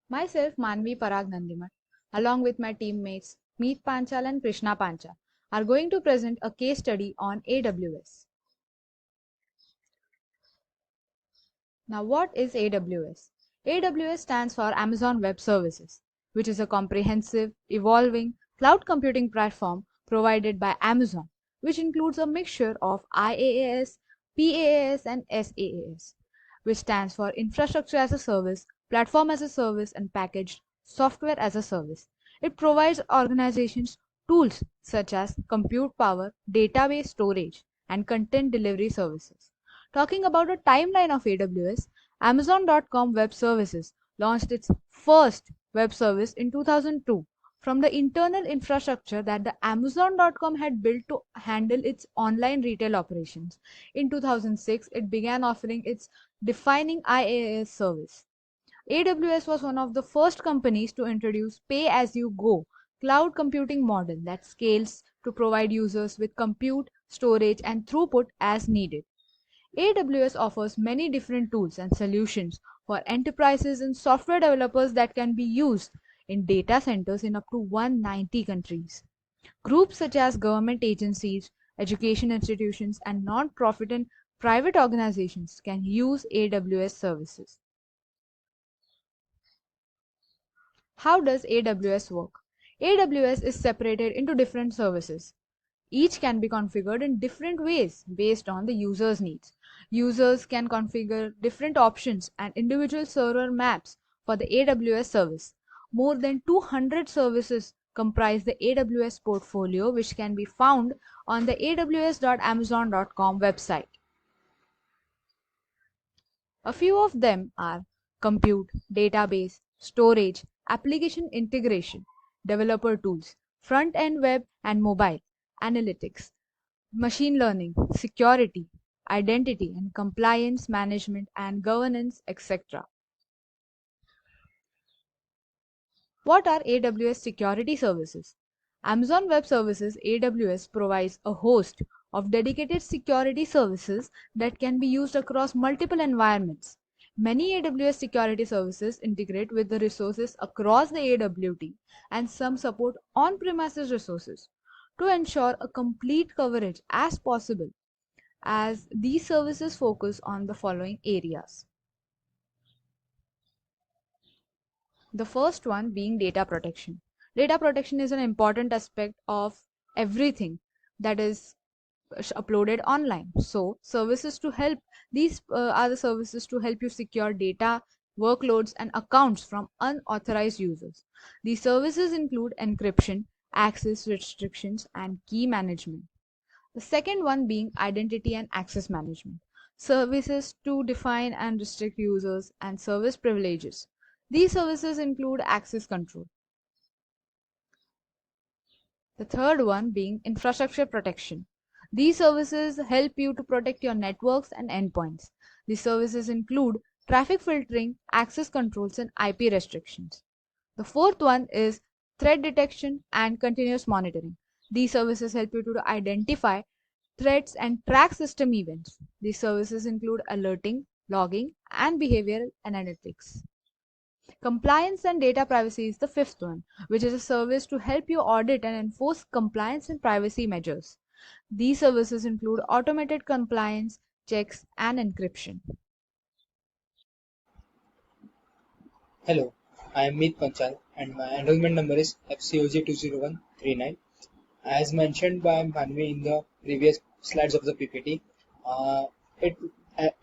Myself, Manvi Parag Nandimat, along with my teammates Meet Panchal and Krishna Panchal, are going to present a case study on AWS. Now, what is AWS? AWS stands for Amazon Web Services, which is a comprehensive, evolving cloud computing platform provided by Amazon, which includes a mixture of IaaS, PaaS, and SaaS, which stands for Infrastructure as a Service, Platform as a Service, and Packaged Software as a Service. It provides organizations tools such as compute power, database storage, and content delivery services. Talking about a timeline of AWS, Amazon.com Web Services launched its first web service in 2002 from the internal infrastructure that the Amazon.com had built to handle its online retail operations. In 2006, it began offering its defining IaaS service. AWS was one of the first companies to introduce pay-as-you-go cloud computing model that scales to provide users with compute, storage, and throughput as needed. AWS offers many different tools and solutions for enterprises and software developers that can be used in data centers in up to 190 countries. Groups such as government agencies, education institutions, and non-profit and private organizations can use AWS services. How does AWS work? AWS is separated into different services. Each can be configured in different ways based on the user's needs. Users can configure different options and individual server maps for the AWS service. More than 200 services comprise the AWS portfolio, which can be found on the aws.amazon.com website. A few of them are compute, database, storage, application integration, developer tools, front-end web and mobile, analytics, machine learning, security, identity and compliance management and governance, etc. What are AWS security services? Amazon Web Services AWS provides a host of dedicated security services that can be used across multiple environments. Many AWS security services integrate with the resources across the AWT, and some support on-premises resources. To ensure a complete coverage as possible, as these services focus on the following areas. The first one being data protection. Data protection is an important aspect of everything that is uploaded online. So services to help these are the services to help you secure data, workloads and accounts from unauthorized users. These services include encryption, access restrictions and key management. The second one being identity and access management. Services to define and restrict users and service privileges. These services include access control. The third one being infrastructure protection. These services help you to protect your networks and endpoints. These services include traffic filtering, access controls, and IP restrictions. The fourth one is threat detection and continuous monitoring. These services help you to identify threats and track system events. These services include alerting, logging, and behavioral analytics. Compliance and data privacy is the fifth one, which is a service to help you audit and enforce compliance and privacy measures. These services include automated compliance checks and encryption. Hello, I am Meet Panchal and my enrollment number is FCOG20139. As mentioned by Manvi in the previous slides of the PPT, uh, it,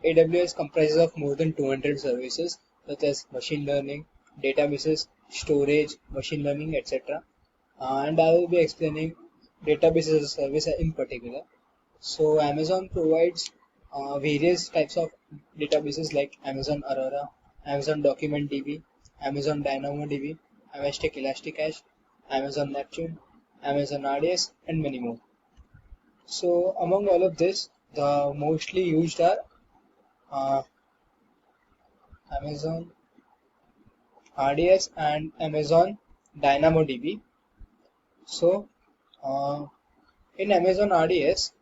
AWS comprises of more than 200 services such as machine learning, databases, storage, machine learning, etc. And I will be explaining databases as a service in particular. So Amazon provides various types of databases like Amazon Aurora, Amazon Document DB, Amazon DynamoDB, Amazon Elasticache, Amazon Neptune, Amazon RDS, and many more. So among all of this, the mostly used are uh, Amazon RDS and Amazon DynamoDB. So uh, in Amazon RDS,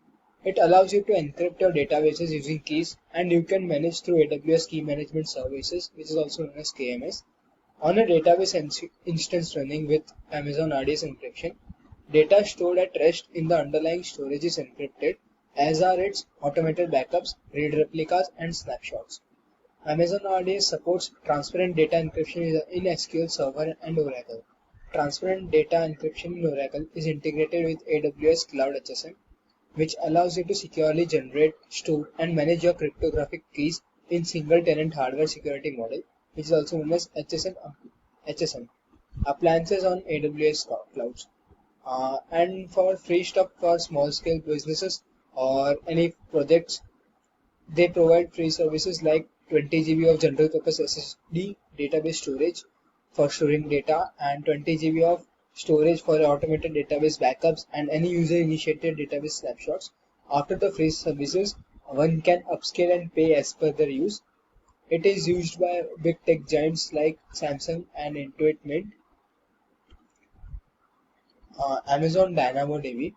it allows you to encrypt your databases using keys, and you can manage through AWS Key Management Services, which is also known as KMS. On a database instance running with Amazon RDS encryption, data stored at rest in the underlying storage is encrypted, as are its automated backups, read replicas, and snapshots. Amazon RDS supports transparent data encryption in SQL Server and Oracle. Transparent data encryption in Oracle is integrated with AWS Cloud HSM, which allows you to securely generate, store, and manage your cryptographic keys in single-tenant hardware security model, which is also known as HSM appliances on AWS clouds. And for free stuff for small-scale businesses or any projects, they provide free services like 20 GB of general purpose SSD database storage for storing data and 20 GB of storage for automated database backups and any user initiated database snapshots. After the free services, one can upscale and pay as per their use. It is used by big tech giants like Samsung and Intuit Mint. Amazon DynamoDB.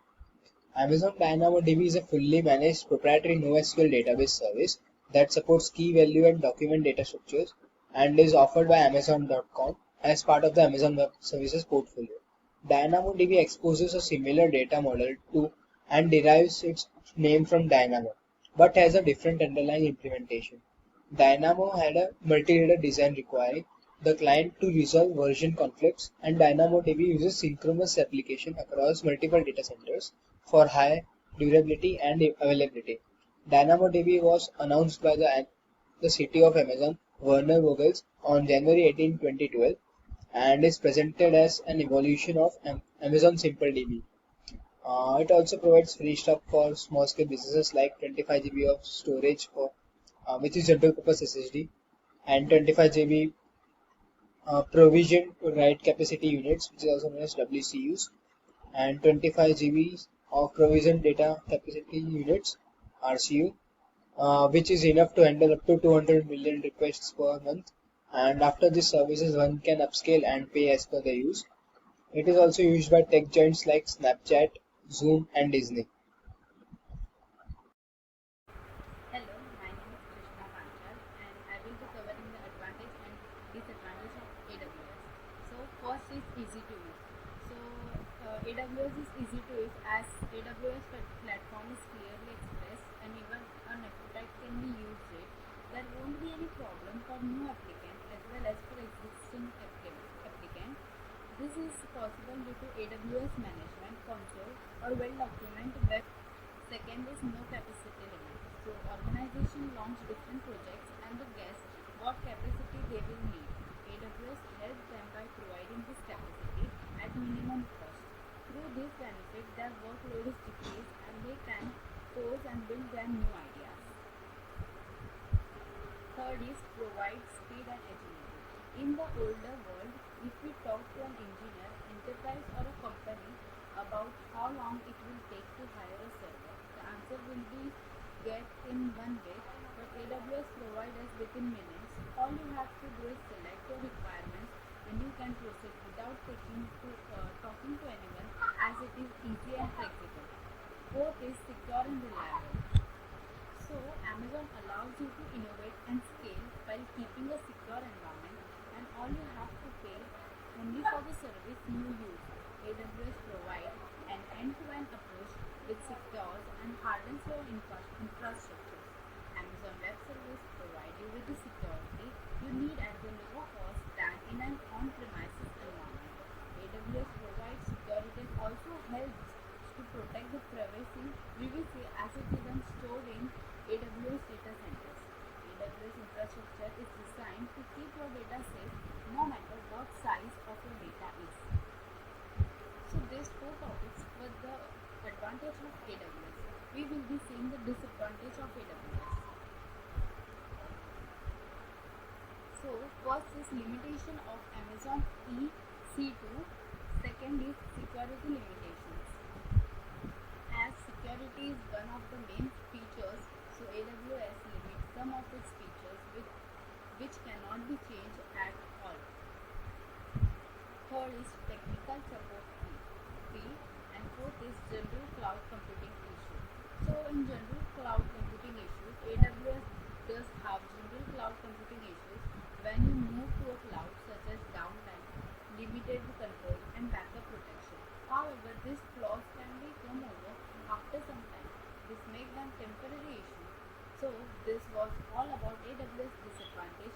Amazon DynamoDB is a fully managed proprietary NoSQL database service that supports key value and document data structures and is offered by Amazon.com as part of the Amazon Web Services portfolio. DynamoDB exposes a similar data model to and derives its name from Dynamo, but has a different underlying implementation. Dynamo had a multi-reader design requiring the client to resolve version conflicts, and DynamoDB uses synchronous application across multiple data centers for high durability and availability. DynamoDB was announced by the CTO of Amazon, Werner Vogels, on January 18, 2012, and is presented as an evolution of Amazon SimpleDB. It also provides free stuff for small scale businesses like 25 GB of storage for which is general purpose SSD and 25 GB provision write capacity units, which is also known as WCUs, and 25 GB of provision data capacity units RCU, which is enough to handle up to 200 million requests per month. And after these services, one can upscale and pay as per the use. It is also used by tech giants like Snapchat, Zoom, and Disney. Hello, my name is Krishna Panchal and I will be covering the advantage and disadvantage of AWS. So first is easy to use. So AWS is easy to use as AWS platform is clearly expressed and even a appetite can be used it. There won't be any problem for new applicant as well as for existing applicant. This is possible due to AWS management console or well documented web. Second is no capacity limit. So organization launch different projects and the guess what capacity they will need. AWS helps them by providing this capacity at minimum cost. Through this benefit, their workload is decreased and they can pose and build their new ideas. Third is provide speed and agility. In the older world, if we talk to an engineer, enterprise or a company about how long it will take to hire a server, the answer will be get in one week, but AWS provides us within minutes. All you have to do is select your requirements and you can proceed without talking to anyone as it is easy and flexible. Fourth is secure and reliable. So Amazon allows you to innovate and scale while keeping a secure environment and all you have to pay only for the service you use. AWS provides an end-to-end approach which secures and hardens your infrastructure. Amazon Web Service provide you with the security you need at the lower cost than in an on-premises environment. AWS provides security and also helps to protect the privacy as it is stored in AWS data centers. AWS infrastructure is designed to keep your data safe no matter what size of your data is. So these four topics were the advantage of AWS. We will be seeing the disadvantage of AWS. So first is limitation of Amazon EC2. Second is security limitations. As security is one of the main features, so AWS limits some of its features which cannot be changed at all. Third is technical support fee, and fourth is general cloud computing issue. So in general cloud computing issues, AWS does have general cloud computing issues when you move to a cloud such as limited control and backup protection. However, these flaws can be come over after some time. This makes them temporary issues. So this was all about AWS disadvantage